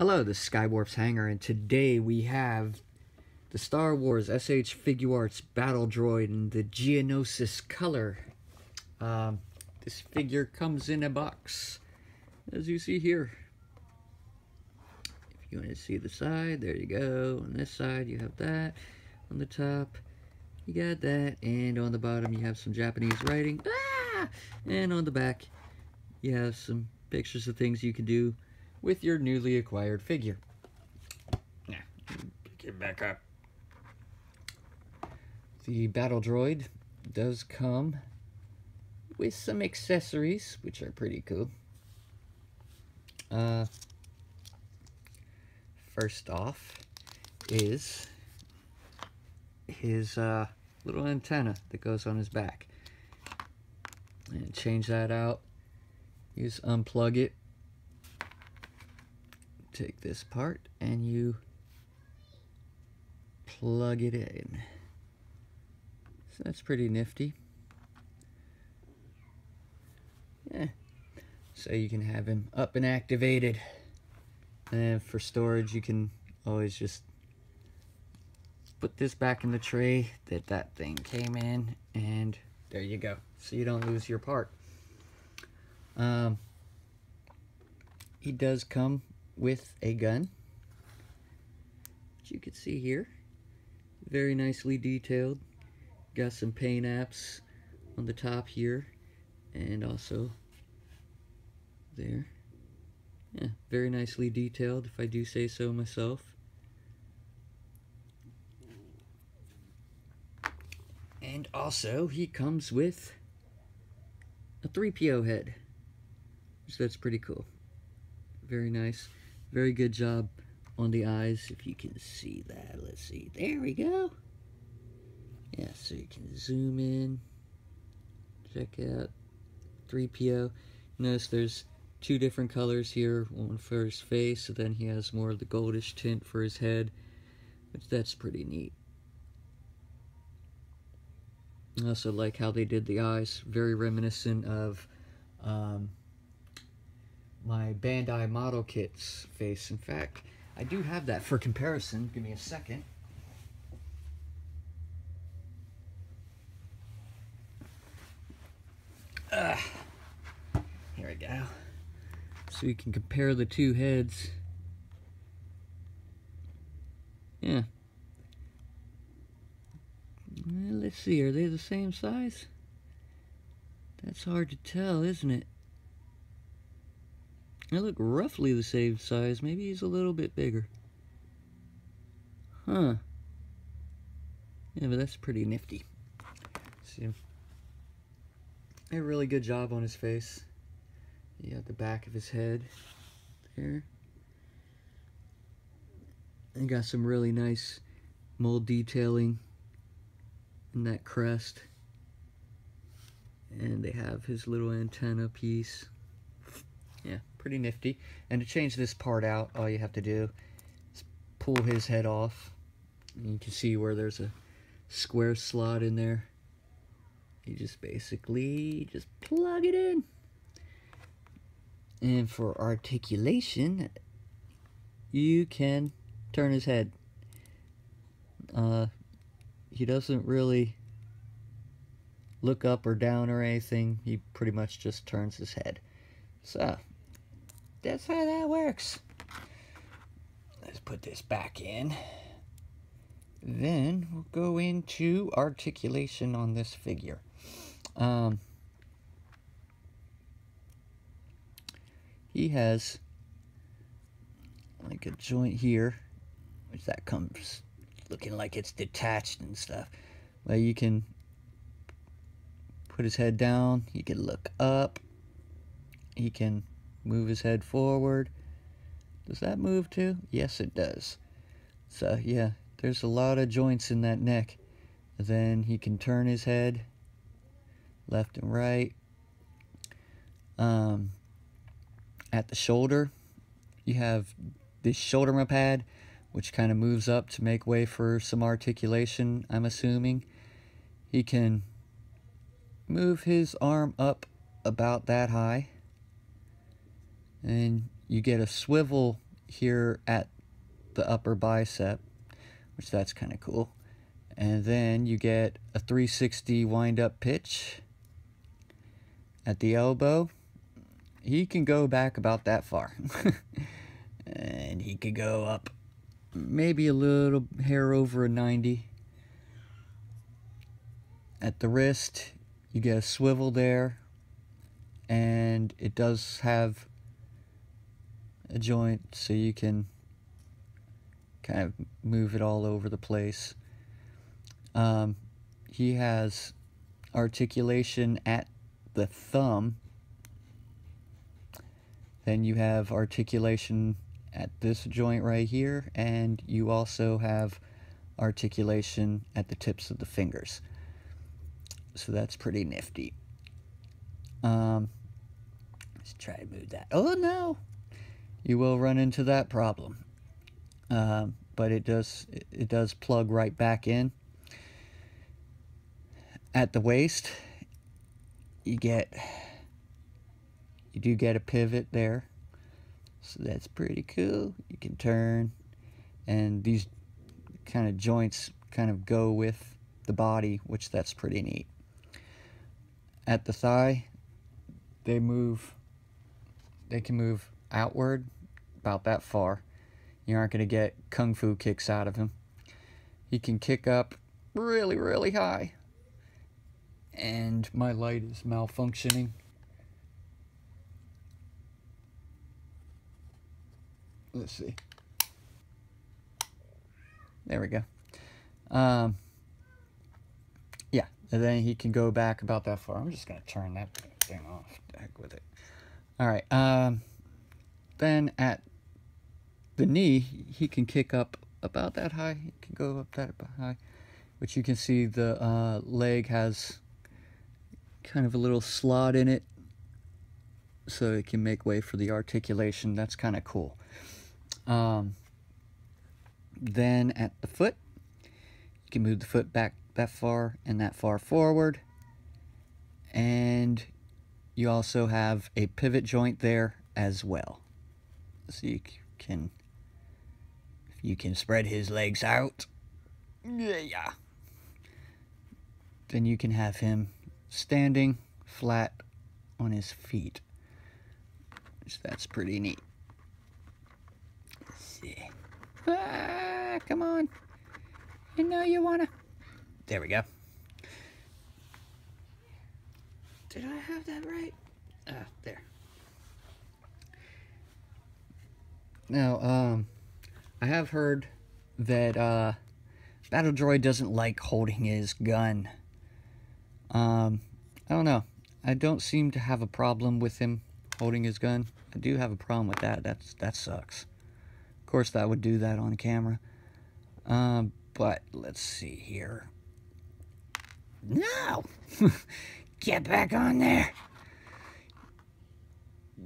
Hello, this is Skywarp's Hangar, and today we have the Star Wars SH Figuarts Battle Droid in the Geonosis Color. This figure comes in a box, as you see here. If you want to see the side, there you go. On this side, you have that. On the top, you got that. And on the bottom, you have some Japanese writing. And on the back, you have some pictures of things you can do with your newly acquired figure. Now, pick it back up. The Battle Droid does come with some accessories, which are pretty cool. First off is his little antenna that goes on his back. And change that out. You just unplug it. Take this part and you plug it in. So that's pretty nifty. Yeah. So you can have him up and activated. And for storage, you can always just put this back in the tray that thing came in, and there you go. So you don't lose your part. He does come with a gun, which you can see here. Very nicely detailed. Got some paint apps on the top here, and also there. Yeah, very nicely detailed, if I do say so myself. And also, he comes with a Threepio head, so that's pretty cool. Very nice. Very good job on the eyes, if you can see that. Let's see. There we go. Yeah, so you can zoom in. Check out Threepio. Notice there's two different colors here. One for his face, and then he has more of the goldish tint for his head. Which that's pretty neat. I also like how they did the eyes. Very reminiscent of my Bandai model kit's face. In fact, I do have that for comparison. Give me a second. Here we go. So you can compare the two heads. Yeah. Well, let's see, are they the same size? That's hard to tell, isn't it? They look roughly the same size. Maybe he's a little bit bigger. Huh. Yeah, but that's pretty nifty. See, a really good job on his face. You got the back of his head there. And got some really nice mold detailing in that crest. And they have his little antenna piece. Yeah, pretty nifty. And to change this part out, all you have to do is pull his head off. And you can see where there's a square slot in there. You just basically just plug it in. And for articulation, you can turn his head. He doesn't really look up or down or anything. He pretty much just turns his head. So, that's how that works. Let's put this back in. Then we'll go into articulation on this figure. He has like a joint here, which that comes looking like it's detached and stuff. Well, you can put his head down, he can look up, he can move his head forward. Does that move too? Yes, it does. So yeah, there's a lot of joints in that neck. And then he can turn his head left and right. At the shoulder, you have this shoulder pad, which kind of moves up to make way for some articulation, I'm assuming. He can move his arm up about that high, and you get a swivel here at the upper bicep, which that's kind of cool. And then you get a 360 wind-up pitch at the elbow. He can go back about that far. And he could go up maybe a little hair over a 90. At the wrist, you get a swivel there, and it does have a joint so you can kind of move it all over the place. He has articulation at the thumb. Then you have articulation at this joint right here, and you also have articulation at the tips of the fingers. So that's pretty nifty. Let's try to move that. Oh no! You will run into that problem. But it does plug right back in. At the waist, you do get a pivot there. So that's pretty cool. You can turn, and these kind of joints kind of go with the body, which that's pretty neat. At the thigh, they can move outward about that far. You aren't going to get kung fu kicks out of him. He can kick up really, really high. And my light is malfunctioning. Let's see. There we go. Yeah, and then he can go back about that far. I'm just going to turn that thing off. Heck with it. Alright, then at the knee, he can kick up about that high. He can go up that high. Which you can see the leg has kind of a little slot in it, so it can make way for the articulation. That's kind of cool. Then at the foot, you can move the foot back that far and that far forward, and you also have a pivot joint there as well, so you can spread his legs out. Yeah. Then you can have him standing flat on his feet. So that's pretty neat. Let's see. Come on. You know you wanna. There we go. Did I have that right? There. Now, I have heard that Battle Droid doesn't like holding his gun. I don't know. I don't seem to have a problem with him holding his gun. I do have a problem with that. That sucks. Of course, that would do that on camera. But let's see here. No! Get back on there!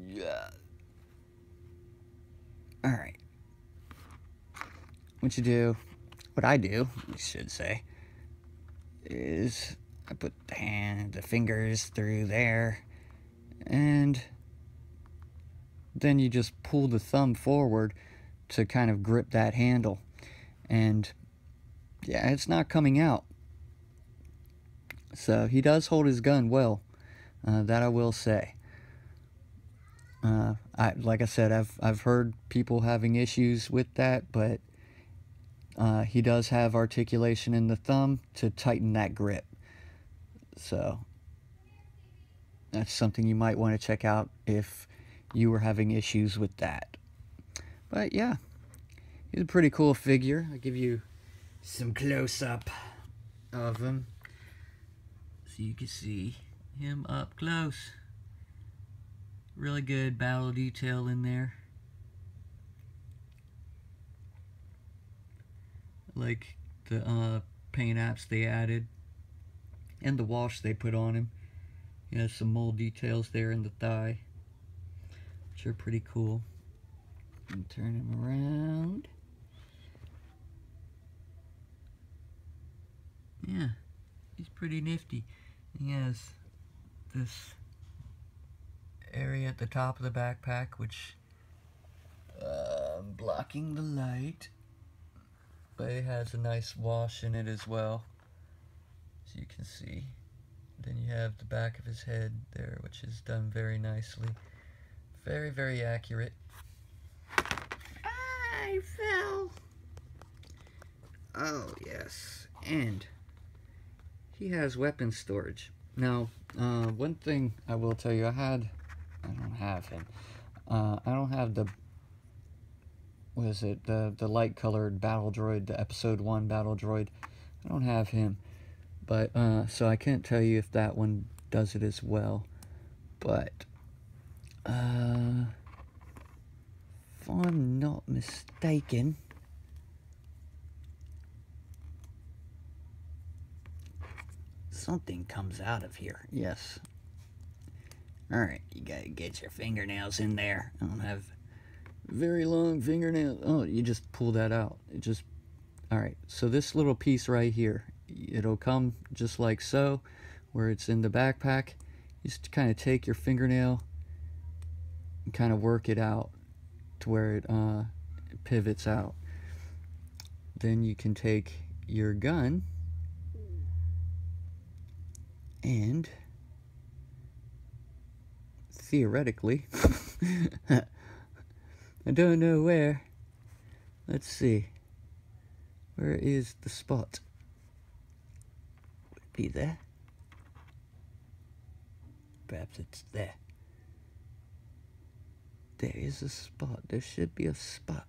Yeah. Alright. What I do, I should say, is I put the fingers through there, and then you just pull the thumb forward to kind of grip that handle. And yeah, it's not coming out. So he does hold his gun well, that I will say. Like I said, I've heard people having issues with that, but he does have articulation in the thumb to tighten that grip. So that's something you might want to check out if you were having issues with that. But yeah, he's a pretty cool figure. I'll give you some close-up of him so you can see him up close. Really good battle detail in there. Like the paint apps they added and the wash they put on him. He has some mold details there in the thigh, which are pretty cool. And turn him around. Yeah, he's pretty nifty. He has this area at the top of the backpack, which I'm blocking the light, but it has a nice wash in it as well, as you can see. Then you have the back of his head there, which is done very nicely. Very, very accurate. I fell. Oh, yes. And he has weapon storage. Now, one thing I will tell you, I don't have him. I don't have the, what is it, the light colored battle droid, the episode 1 battle droid. I don't have him. But, so I can't tell you if that one does it as well. But, if I'm not mistaken, something comes out of here. Yes. Alright, you gotta get your fingernails in there. I don't have very long fingernails. Oh, you just pull that out. It just, alright, so this little piece right here, it'll come just like so, where it's in the backpack. You just kind of take your fingernail and kind of work it out to where it pivots out. Then you can take your gun and theoretically, I don't know where. Let's see. Where is the spot? Would it be there? Perhaps it's there. There is a spot. There should be a spot.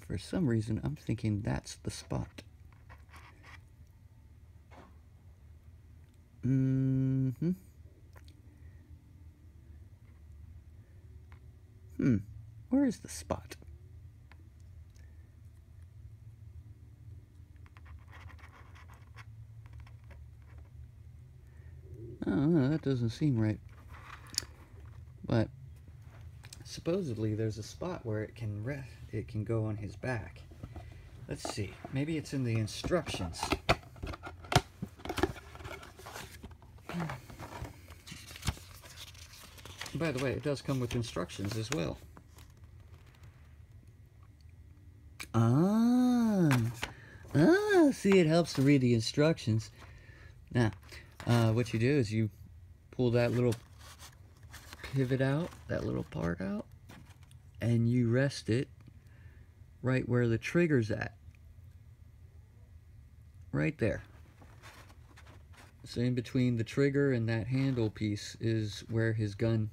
For some reason, I'm thinking that's the spot. Where is the spot? Oh, no, that doesn't seem right. But supposedly there's a spot where it can go on his back. Let's see. Maybe it's in the instructions. By the way, it does come with instructions as well. See, it helps to read the instructions. Now, what you do is you pull that little pivot out, that little part out, and you rest it right where the trigger's at. Right there. So in between the trigger and that handle piece is where his gun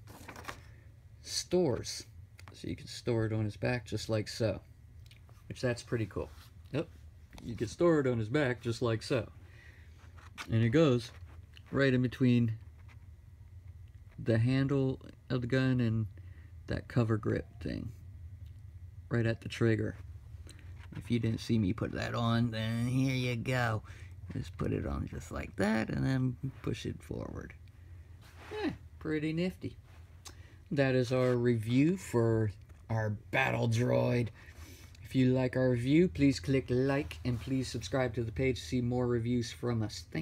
stores. So you can store it on his back just like so. Which that's pretty cool. Yep. You can store it on his back just like so. And it goes right in between the handle of the gun and that cover grip thing. Right at the trigger. If you didn't see me put that on, then here you go. Just put it on just like that and then push it forward. Pretty nifty. That is our review for our battle droid. If you like our review, please click like and please subscribe to the page to see more reviews from us. Thank you.